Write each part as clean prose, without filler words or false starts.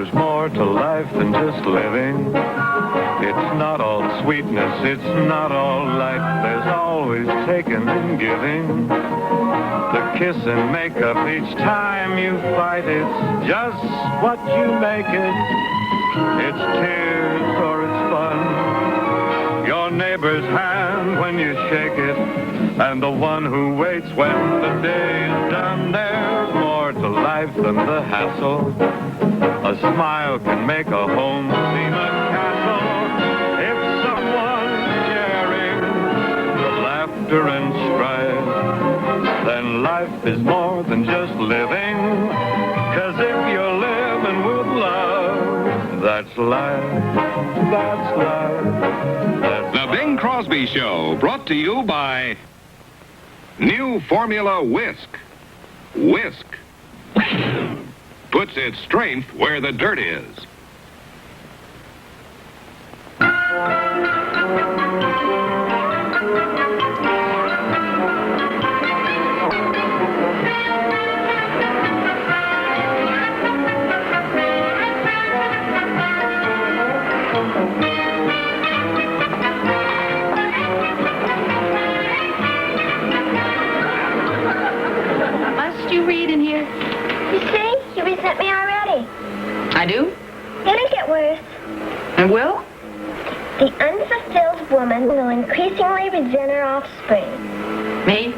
there's more to life than just living. It's not all sweetness, it's not all light. There's always taking and giving. The kiss and makeup each time you fight, it's just what you make it. It's tears or it's fun. Your neighbor's hand when you shake it, and the one who waits when the day's done. There's more to life than the hassle. A smile can make a home seem a castle. If someone's sharing the laughter and strife, then life is more than just living. 'Cause if you're living with love, that's life, that's life. The Bing Crosby Show, brought to you by New Formula Whisk. Whisk puts its strength where the dirt is. Must you read in here? You see? You resent me already. I do? It'll get worse. It will? The unfulfilled woman will increasingly resent her offspring. Me?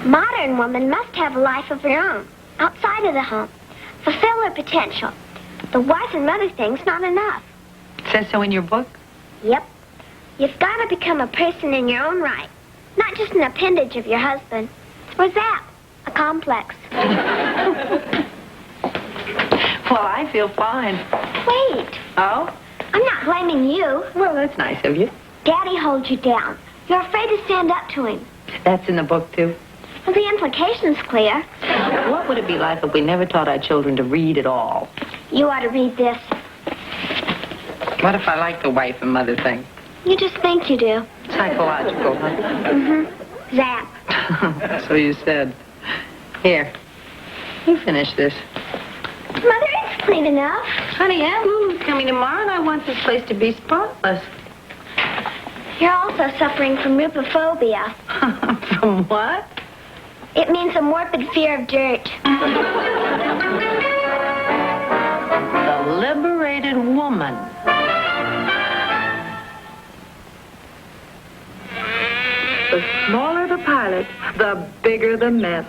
Modern woman must have a life of her own, outside of the home. Fulfill her potential. The wife and mother thing's not enough. It says so in your book? Yep. You've got to become a person in your own right, not just an appendage of your husband. Or that, a complex. Well, I feel fine. Wait. Oh? I'm not blaming you. Well, that's nice of you. Daddy holds you down. You're afraid to stand up to him. That's in the book, too. Well, the implication's clear. What would it be like if we never taught our children to read at all? You ought to read this. What if I like the wife and mother thing? You just think you do. Psychological, huh? Mm-hmm. Zap. So you said. Here. You finish this. Mother, it's clean enough. Honey, Aunt Lulu's coming tomorrow, and I want this place to be spotless. You're also suffering from rupophobia. From what? It means a morbid fear of dirt. The liberated woman. The smaller the pilot, the bigger the mess.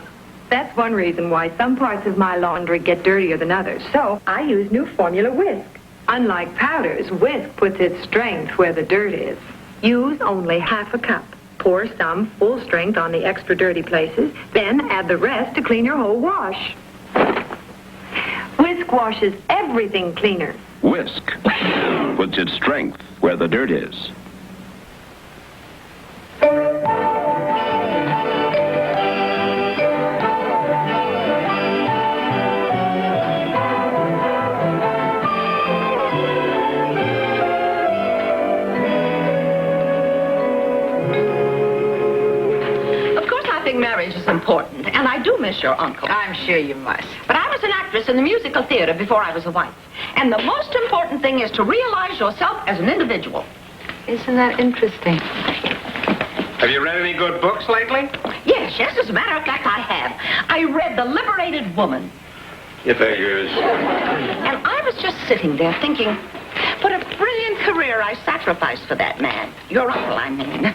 That's one reason why some parts of my laundry get dirtier than others. So I use New Formula Whisk. Unlike powders, Whisk puts its strength where the dirt is. Use only half a cup. Pour some full strength on the extra dirty places, then add the rest to clean your whole wash. Whisk washes everything cleaner. Whisk puts its strength where the dirt is. Marriage is important, and I do miss your uncle. I'm sure you must. But I was an actress in the musical theater before I was a wife. And the most important thing is to realize yourself as an individual. Isn't that interesting? Have you read any good books lately? Yes, as a matter of fact, I have. I read The Liberated Woman. You figures. And I was just sitting there thinking, what a brilliant career I sacrificed for that man. Your uncle, I mean.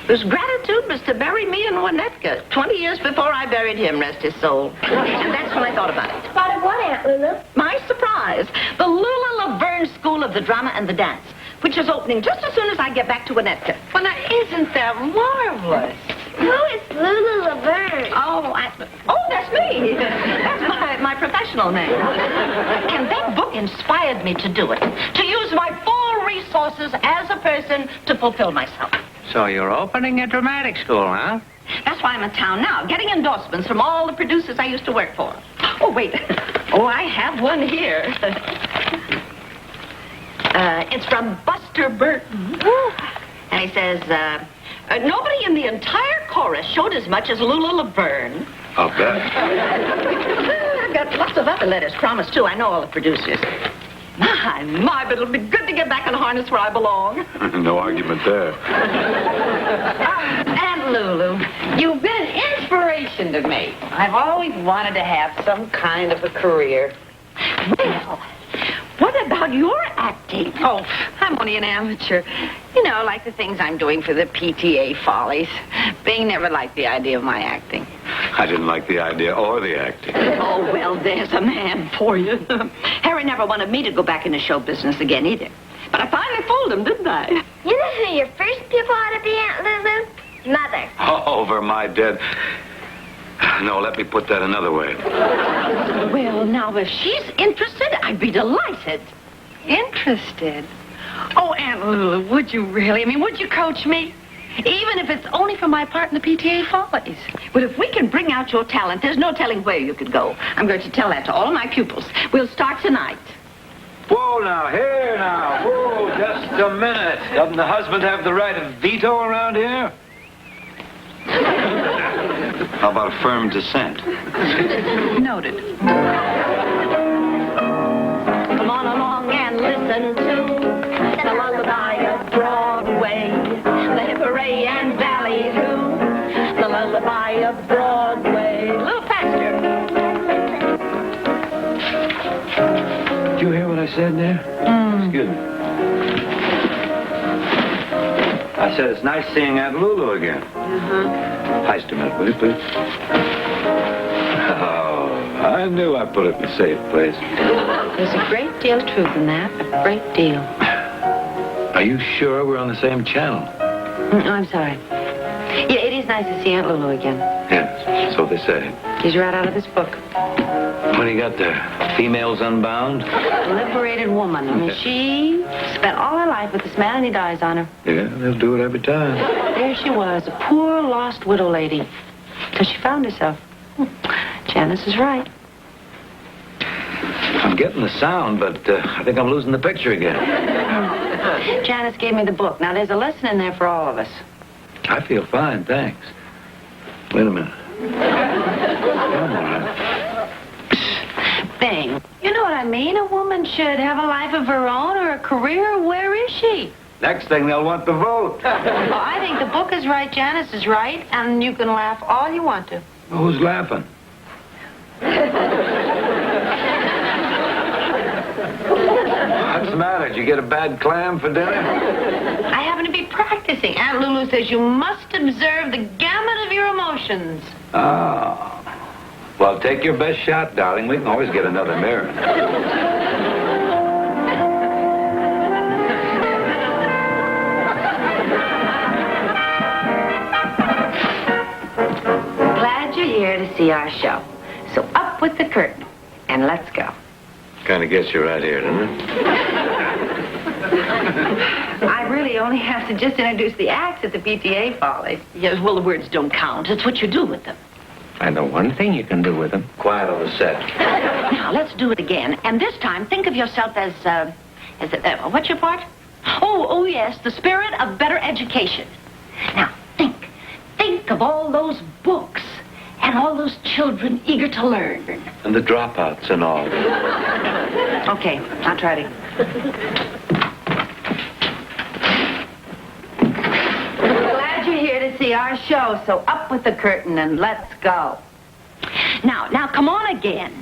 Whose gratitude was to bury me in Winnetka 20 years before I buried him, rest his soul. And that's when I thought about it. Thought of what, Aunt Lulu? My surprise, the Lula Laverne School of the Drama and the Dance, which is opening just as soon as I get back to Winnetka. Well, now, isn't that marvelous? Who is Lulu Laverne? Oh, that's me. That's my professional name. And that book inspired me to do it, to use my full resources as a person to fulfill myself. So you're opening a dramatic school, huh? That's why I'm in town now, getting endorsements from all the producers I used to work for. Oh, wait. Oh, I have one here. It's from Buster Burton. And he says, nobody in the entire chorus showed as much as Lula Laverne. I'll bet. I've got lots of other letters promised, too. I know all the producers. My, but it'll be good to get back in harness where I belong. No argument there. Aunt Lulu, you've been an inspiration to me. I've always wanted to have some kind of a career. Well, what about your acting? Oh, I'm only an amateur. You know, like the things I'm doing for the PTA Follies. Bing never liked the idea of my acting. I didn't like the idea or the acting. Oh, well, there's a man for you. Harry never wanted me to go back into show business again, either. But I finally fooled him, didn't I? You know who your first pupil ought to be, Aunt Lulu? Mother. Oh, over my dead. No, let me put that another way. Well, now, if she's interested, I'd be delighted. Interested? Oh, Aunt Lulu, would you really? I mean, would you coach me? Even if it's only for my part in the PTA Follies. But if we can bring out your talent, there's no telling where you could go. I'm going to tell that to all of my pupils. We'll start tonight. Whoa, now, here now. Whoa, just a minute. Doesn't the husband have the right of veto around here? How about a firm dissent? Noted. Come on along and listen to the lullaby of Broadway, the hip-hooray and ballyhoo, the lullaby of Broadway. A little faster. Did you hear what I said there? Excuse me. I said it's nice seeing Aunt Lulu again. Hi, just a minute, will you, please? Oh, I knew I put it in a safe place. There's a great deal of truth in that. A great deal. Are you sure we're on the same channel? Oh, I'm sorry. Yeah, it is nice to see Aunt Lulu again. Yes, so they say. She's right out of this book. What do you got there? Females Unbound? Liberated woman. I mean, she spent all her life with this man and he dies on her. Yeah, they'll do it every time. There she was, a poor, lost widow lady. Till she found herself. Janice is right. I'm getting the sound, but I think I'm losing the picture again. Janice gave me the book. Now, there's a lesson in there for all of us. I feel fine, thanks. Wait a minute. Come on. Thing. You know what I mean? A woman should have a life of her own or a career. Where is she? Next thing, they'll want the vote. Well, I think the book is right, Janice is right, and you can laugh all you want to. Who's laughing? What's the matter? Did you get a bad clam for dinner? I happen to be practicing. Aunt Lulu says you must observe the gamut of your emotions. Oh. Well, take your best shot, darling. We can always get another mirror. Glad you're here to see our show. So up with the curtain, and let's go. Kind of gets you right here, doesn't it? I really only have to just introduce the acts at the PTA Follies. Yes, well, the words don't count. It's what you do with them. I know one thing you can do with them. Quiet on the set. Now, let's do it again. And this time, think of yourself as what's your part? Oh, yes, the spirit of better education. Now, think of all those books and all those children eager to learn. And the dropouts and all. Okay, I'll try to. Glad you're here to see our show, so up with the curtain and let's go. Now, come on again.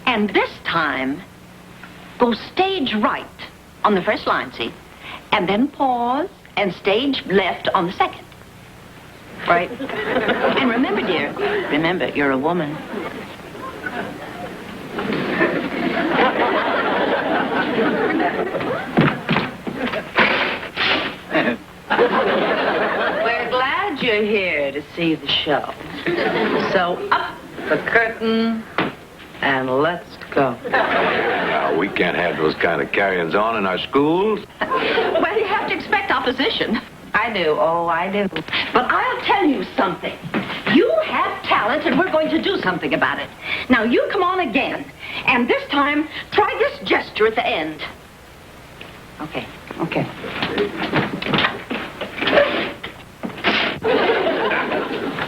And this time, go stage right on the first line, see? And then pause and stage left on the second. Right? And remember, dear, remember, you're a woman. We're glad you're here to see the show. So up the curtain and let's go. Now, we can't have those kind of carry-ons on in our schools. Well, you have to expect opposition. I do. Oh, I do. But I'll tell you something. You have talent, and we're going to do something about it. Now, you come on again. And this time, try this gesture at the end. Okay.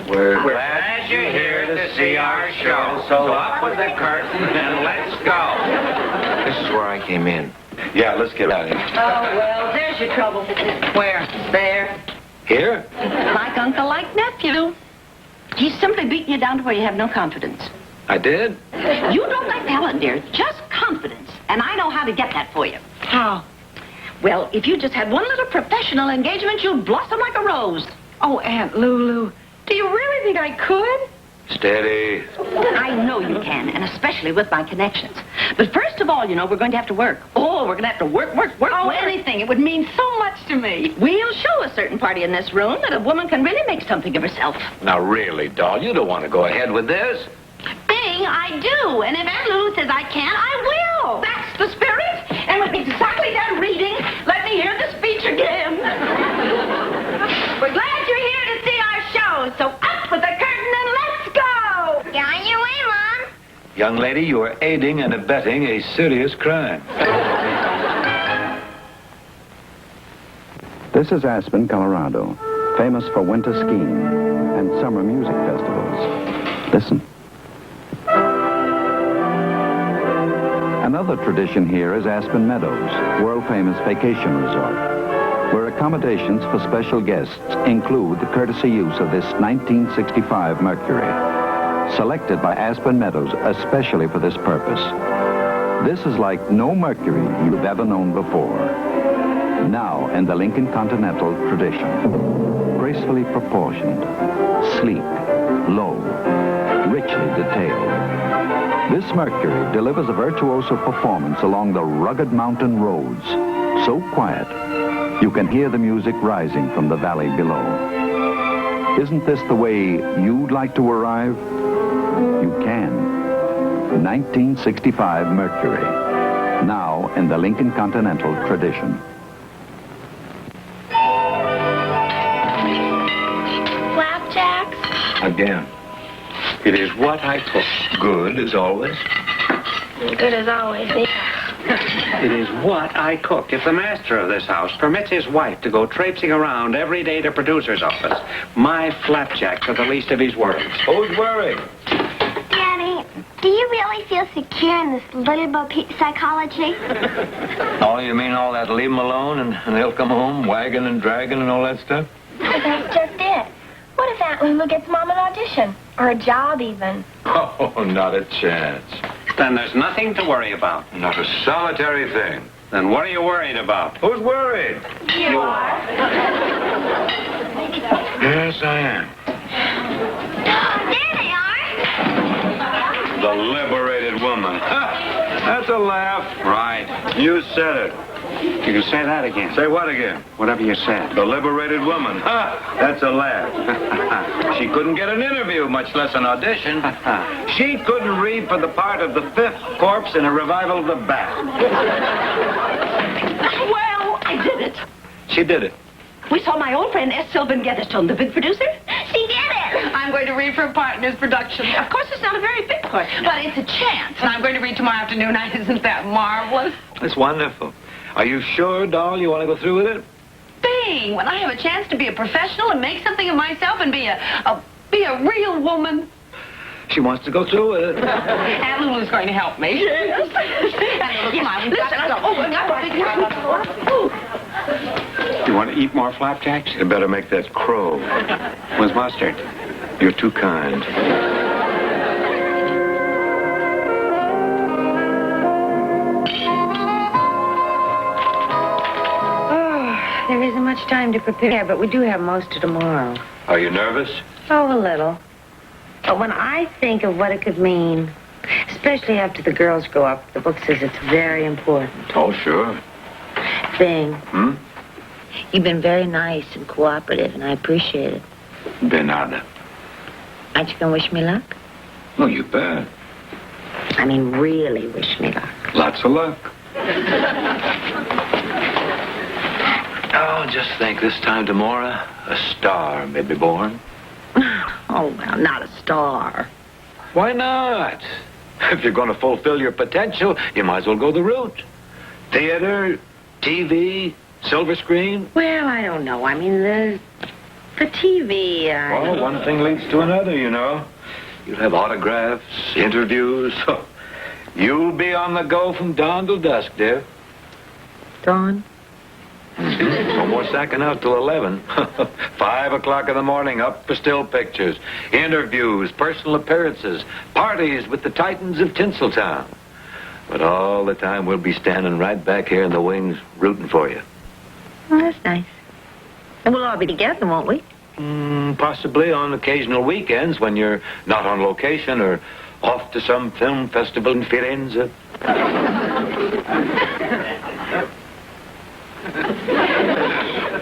We're glad you're here to see our show, So up with the curtain and let's go. This is where I came in. Yeah, let's get out of here. Oh, well, there's your trouble. Where? There. Here? Like uncle, like nephew. He's simply beating you down to where you have no confidence. I did? You don't like talent, dear. Just confidence. And I know how to get that for you. How? Well, if you just had one little professional engagement, you'd blossom like a rose. Oh, Aunt Lulu, do you really think I could? Steady. I know you can, and especially with my connections. But first of all, you know, we're going to have to work. Oh, we're going to have to work. Oh, anything. It would mean so much to me. We'll show a certain party in this room that a woman can really make something of herself. Now, really, doll, you don't want to go ahead with this? Bing, I do. And if Aunt Lulu says I can, I will. That's the spirit. And when he's exactly done reading, let me hear the speech again. We're glad you're here to see our show, so up with the curtain and let's go. Get on your way, Mom. Young lady, you are aiding and abetting a serious crime. This is Aspen, Colorado, famous for winter skiing and summer music festivals. Listen. Another tradition here is Aspen Meadows, world-famous vacation resort, where accommodations for special guests include the courtesy use of this 1965 Mercury, selected by Aspen Meadows especially for this purpose. This is like no Mercury you've ever known before. Now in the Lincoln Continental tradition, gracefully proportioned, sleek, low, richly detailed. This Mercury delivers a virtuoso performance along the rugged mountain roads, so quiet you can hear the music rising from the valley below. Isn't this the way you'd like to arrive? You can. 1965 Mercury, now in the Lincoln Continental tradition. Flapjacks? Again. It is what I cook. Good as always. Good as always. It is what I cook. If the master of this house permits his wife to go traipsing around every day to producer's office, my flapjacks are the least of his worries. Who's worried? Daddy, do you really feel secure in this little bo psychology? Oh, you mean all that leave them alone and they'll come home wagging and dragging and all that stuff? That's just it. What if Aunt Lulu gets Mom an audition? Or a job, even? Oh, not a chance. Then there's nothing to worry about. Not a solitary thing. Then what are you worried about? Who's worried? You are. Yes, I am. There they are. The liberated woman. That's a laugh. Right. You said it. You can say that again. Say what again? Whatever you said. The liberated woman. That's a laugh. She couldn't get an interview, much less an audition. She couldn't read for the part of the fifth corpse in a revival of the Bat. Well, I did it. She did it. We saw my old friend S. Sylvan Getherstone, the big producer. She did it. I'm going to read for a part in his production. Of course, it's not a very big part, but it's a chance. And I'm going to read tomorrow afternoon. Isn't that marvelous? That's wonderful. Are you sure, doll, you want to go through with it? Bing! When I have a chance to be a professional and make something of myself and be a real woman. She wants to go through with it. Aunt Lulu's going to help me. Yes. You want to eat more flapjacks? You better make that crow. With mustard. You're too kind. There isn't much time to prepare, but we do have most of tomorrow. Are you nervous? Oh, a little. But when I think of what it could mean, especially after the girls grow up, the book says it's very important. Oh, sure. Bing, You've been very nice and cooperative, and I appreciate it. De nada. Aren't you going to wish me luck? Oh, you bet. I mean, really wish me luck. Lots of luck. Oh, just think, this time tomorrow, a star may be born. Oh, well, not a star. Why not? If you're going to fulfill your potential, you might as well go the route. Theater, TV, silver screen. Well, I don't know. I mean, for TV, Well, one thing leads to another, you know. You'll have autographs, interviews. You'll be on the go from dawn till dusk, dear. Dawn? No more sacking out till 11. 5 o'clock in the morning, up for still pictures, interviews, personal appearances, parties with the titans of Tinseltown. But all the time we'll be standing right back here in the wings rooting for you. Well, that's nice. And we'll all be together, won't we? Possibly on occasional weekends when you're not on location or off to some film festival in Firenze.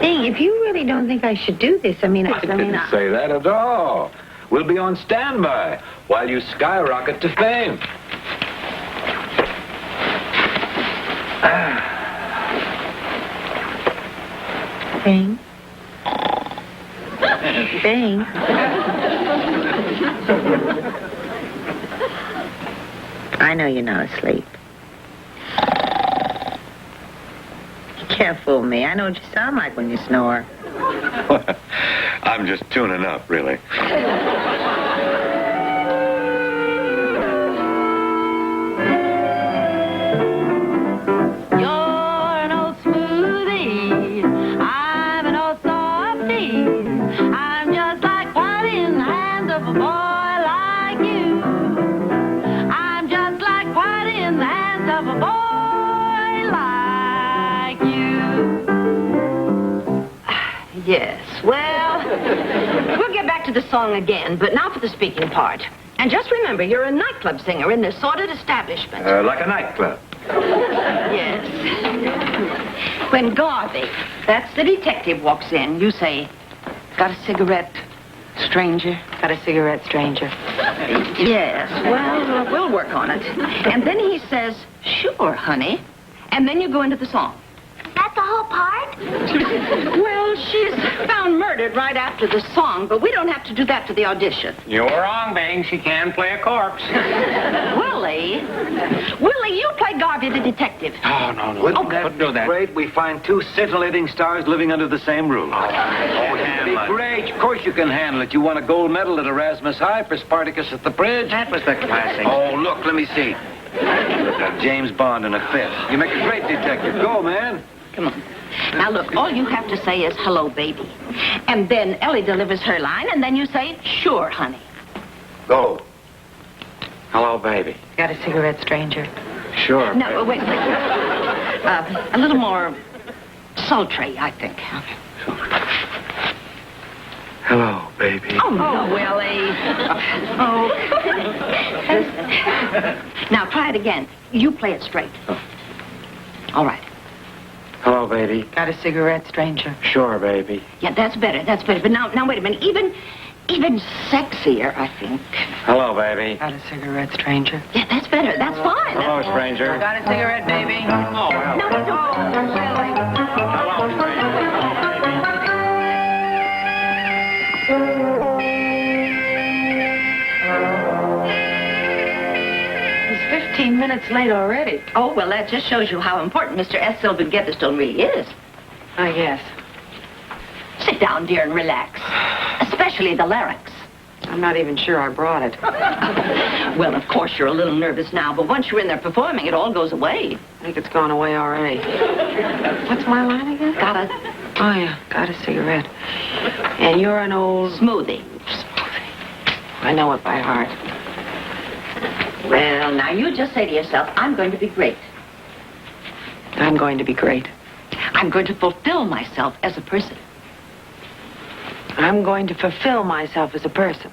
Hey, if you really don't think I should do this, I didn't say that at all. We'll be on standby while you skyrocket to fame. Bing. Bing. I know you're not asleep. You can't fool me. I know what you sound like when you snore. I'm just tuning up, really. Yes, well, we'll get back to the song again, but now for the speaking part. And just remember, you're a nightclub singer in this sordid establishment. Like a nightclub. Yes. When Garvey, that's the detective, walks in, you say, "Got a cigarette, stranger?" Got a cigarette, stranger. Yes, well, we'll work on it. And then he says, "Sure, honey." And then you go into the song. That's the whole part? Well, she's found murdered right after the song, but we don't have to do that for the audition. You're wrong, Bing. She can play a corpse. Willie, you play Garvey the detective. Oh, no. Wouldn't Don't do that. Great, we find two scintillating stars living under the same roof. handle it. Great, of course you can handle it. You won a gold medal at Erasmus High for Spartacus at the Bridge. That was the classic. Oh, look, let me see. James Bond in a fit. You make a great detective. Go, man. Come on. Now, look, all you have to say is, "Hello, baby." And then Ellie delivers her line, and then you say, "Sure, honey." Go. Hello, baby. Got a cigarette, stranger. Sure. No, wait. A little more sultry, I think. Hello, baby. Oh, no, Willie. Oh. Now, try it again. You play it straight. All right. Hello, baby. Got a cigarette, stranger. Sure, baby. Yeah, that's better. But now, wait a minute. Even sexier, I think. Hello, baby. Got a cigarette, stranger. Yeah, that's better. That's fine. Hello, stranger. Got a cigarette, baby. Oh, hello. No, Hello, stranger. He's 15 minutes late already. Oh, well, that just shows you how important Mr. S. Sylvan Getherstone really is. I guess. Sit down, dear, and relax. Especially the larynx. I'm not even sure I brought it. Well, of course, you're a little nervous now, but once you're in there performing, it all goes away. I think it's gone away already. What's my line again? Oh, yeah. Got a cigarette. And you're an old... Smoothie. I know it by heart. Well, now you just say to yourself, "I'm going to be great. I'm going to be great. I'm going to fulfill myself as a person. I'm going to fulfill myself as a person.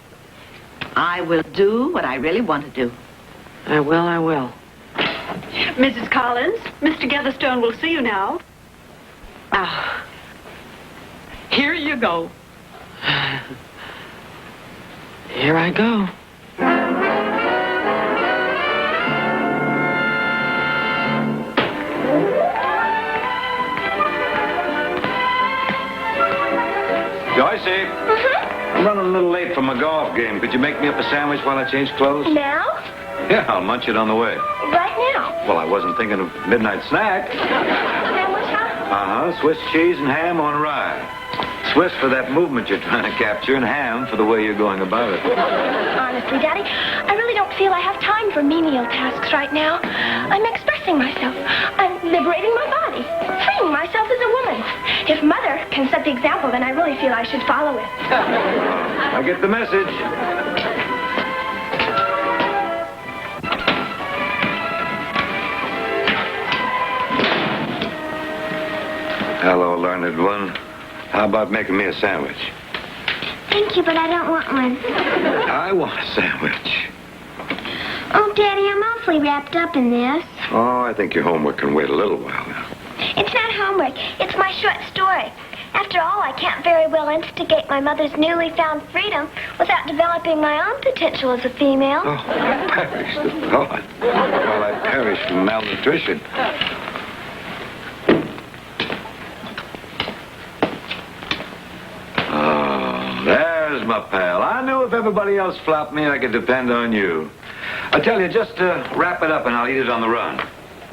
I will do what I really want to do." I will. Mrs. Collins, Mr. Getherstone will see you now. Ah. Here you go. Here I go. Joycey. I'm running a little late for my golf game. Could you make me up a sandwich while I change clothes? Now? Yeah, I'll munch it on the way. Right now? Well, I wasn't thinking of midnight snack. Sandwich, huh? Swiss cheese and ham on rye. Swiss for that movement you're trying to capture, and ham for the way you're going about it. Honestly, Daddy, I really don't feel I have time for menial tasks right now. I'm expressing myself. I'm liberating my body, freeing myself as a woman. If Mother can set the example, then I really feel I should follow it. I get the message. Hello, learned one. How about making me a sandwich? Thank you, but I don't want one. I want a sandwich. Oh, Daddy, I'm awfully wrapped up in this. Oh, I think your homework can wait a little while now. It's not homework. It's my short story. After all, I can't very well instigate my mother's newly found freedom without developing my own potential as a female. Oh, perish the thought. While I perish from malnutrition. Oh, there's my pal. I knew if everybody else flopped me, I could depend on you. I tell you, just wrap it up and I'll eat it on the run.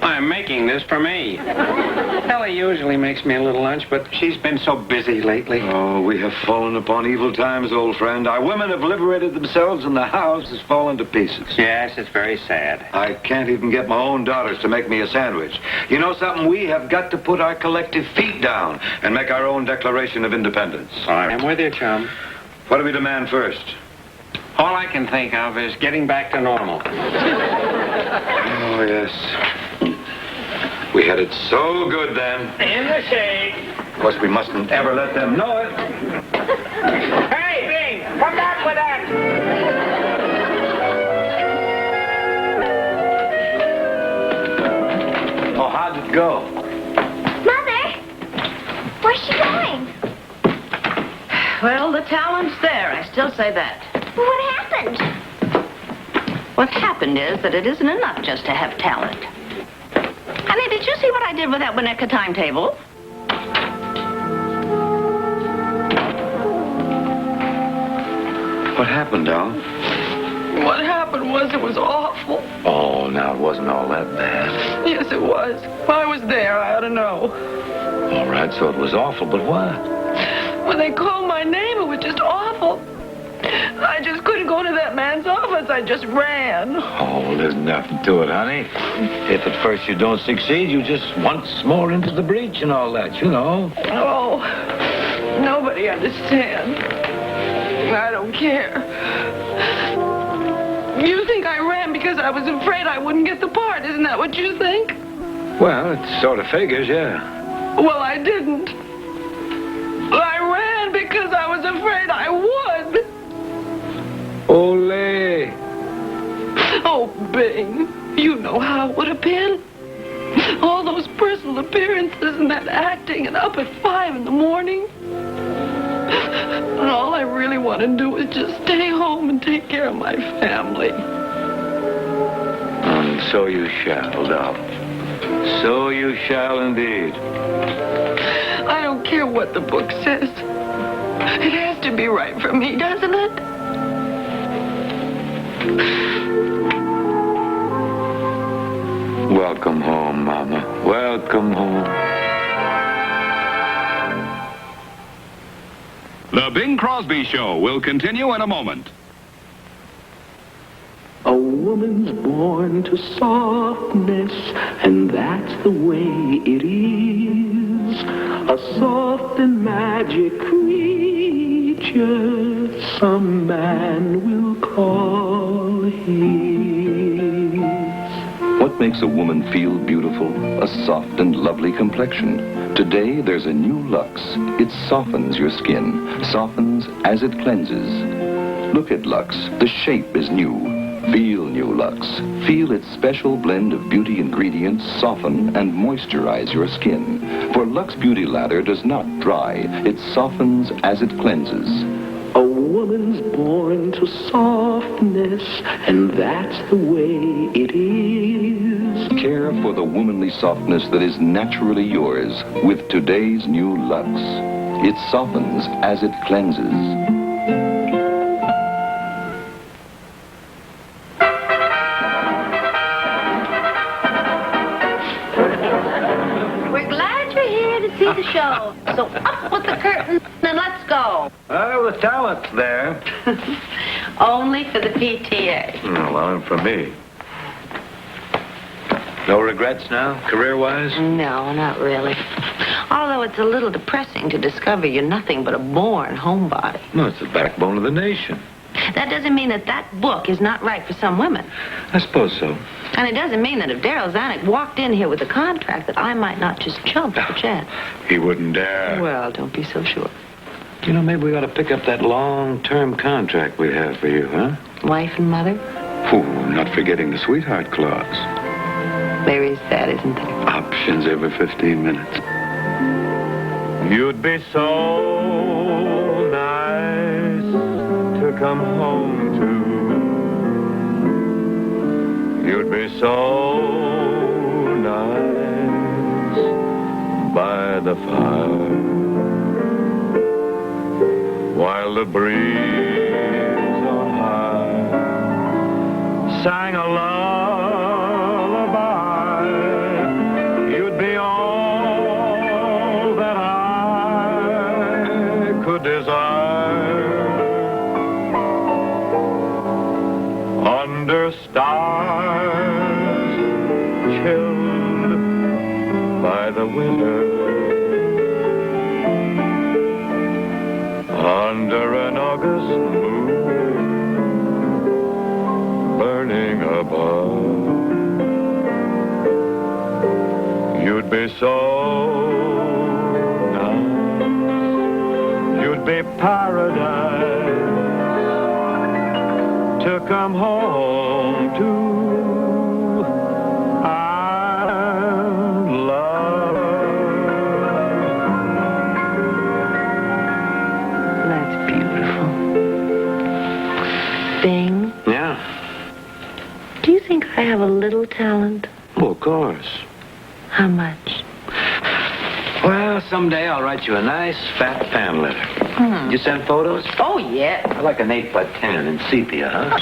I'm making this for me. Ellie usually makes me a little lunch, but she's been so busy lately. Oh, we have fallen upon evil times, old friend. Our women have liberated themselves and the house has fallen to pieces. Yes, it's very sad. I can't even get my own daughters to make me a sandwich. You know something? We have got to put our collective feet down and make our own Declaration of Independence. I'm with you, chum. What do we demand first? All I can think of is getting back to normal. Oh, yes. We had it so good then. In the shade. Of course, we mustn't ever let them know it. Hey, Bing, come back with that. Oh, how'd it go? Mother! Where's she going? Well, the talent's there. I still say that. What happened? What happened is that it isn't enough just to have talent. Honey, did you see what I did with that Winnetka timetable? What happened, Doll? What happened was it was awful. Oh, now it wasn't all that bad. Yes, it was. I was there. I ought to know. All right, so it was awful, but what? When they called my name, it was just awful. I just couldn't go to that man's office. I just ran. Oh, well, there's nothing to it, honey. If at first you don't succeed, you just once more into the breach and all that, you know. Oh, nobody understands. I don't care. You think I ran because I was afraid I wouldn't get the part. Isn't that what you think? Well, it sort of figures, yeah. Well, I didn't. I ran because I was afraid I would. Ole! Oh, Bing, you know how it would have been. All those personal appearances and that acting and up at 5 in the morning. And all I really want to do is just stay home and take care of my family. And so you shall, Doll. So you shall indeed. I don't care what the book says. It has to be right for me, doesn't it? Welcome home, Mama. Welcome home. The Bing Crosby Show will continue in a moment. A woman's born to softness, and that's the way it is. A soft and magic creature some man will call his. What makes a woman feel beautiful? A soft and lovely complexion. Today, there's a new Lux. It softens your skin, softens as it cleanses. Look at Lux. The shape is new. Feel new Lux. Feel its special blend of beauty ingredients soften and moisturize your skin. For Lux Beauty Lather does not dry. It softens as it cleanses. A woman's born to softness, and that's the way it is. Care for the womanly softness that is naturally yours with today's new Lux. It softens as it cleanses. We're glad you're here to see the show. So up with the curtain and let's talent's there. Only for the PTA. Well, and for me. No regrets now, career-wise? No, not really. Although it's a little depressing to discover you're nothing but a born homebody. No, it's the backbone of the nation. That doesn't mean that book is not right for some women. I suppose so. And it doesn't mean that if Darryl Zanuck walked in here with a contract that I might not just jump at the chance. He wouldn't dare. Well, don't be so sure. You know, maybe we ought to pick up that long-term contract we have for you, huh? Wife and mother? Oh, not forgetting the sweetheart clause. There is that, isn't there? Options every 15 minutes. You'd be so nice to come home to. You'd be so nice by the fire while the breeze on high sang a lullaby. You'd be all that I could desire under stars chilled by the winter, under an August moon burning above. You'd be so nice, you'd be paradise to come home to and love. That's beautiful. Bing, Yeah? do you think I have a little talent? Oh, of course. How much? Well, someday I'll write you a nice, fat fan letter. You send photos? Oh, yeah. I like an 8x10 in sepia, huh?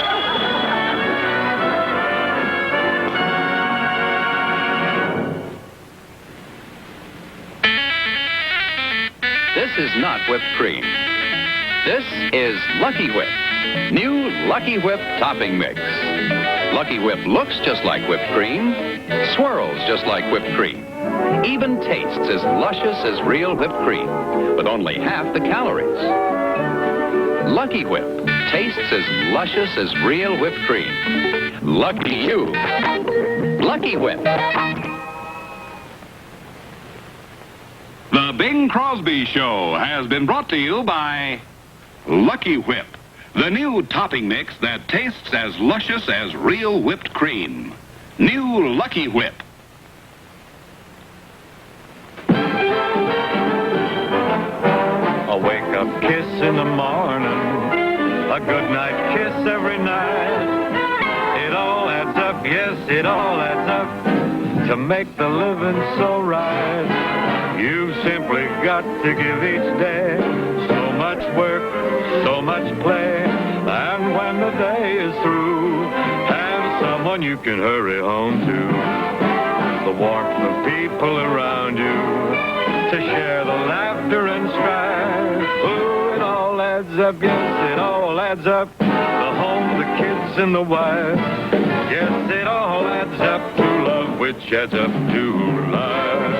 This is not whipped cream. This is Lucky Whip. New Lucky Whip topping mix. Lucky Whip looks just like whipped cream, swirls just like whipped cream, even tastes as luscious as real whipped cream, but only half the calories. Lucky Whip tastes as luscious as real whipped cream. Lucky you. Lucky Whip. The Bing Crosby Show has been brought to you by Lucky Whip, the new topping mix that tastes as luscious as real whipped cream. New Lucky Whip. A wake-up kiss in the morning, a good night kiss every night. It all adds up, yes, it all adds up to make the living so right. You've simply got to give each day so much work, so much play. And when the day is through, have someone you can hurry home to. The warmth of people around you, to share the laughter and strife. Oh, it all adds up, yes, it all adds up. The home, the kids, and the wife. Yes, it all adds up to love, which adds up to life.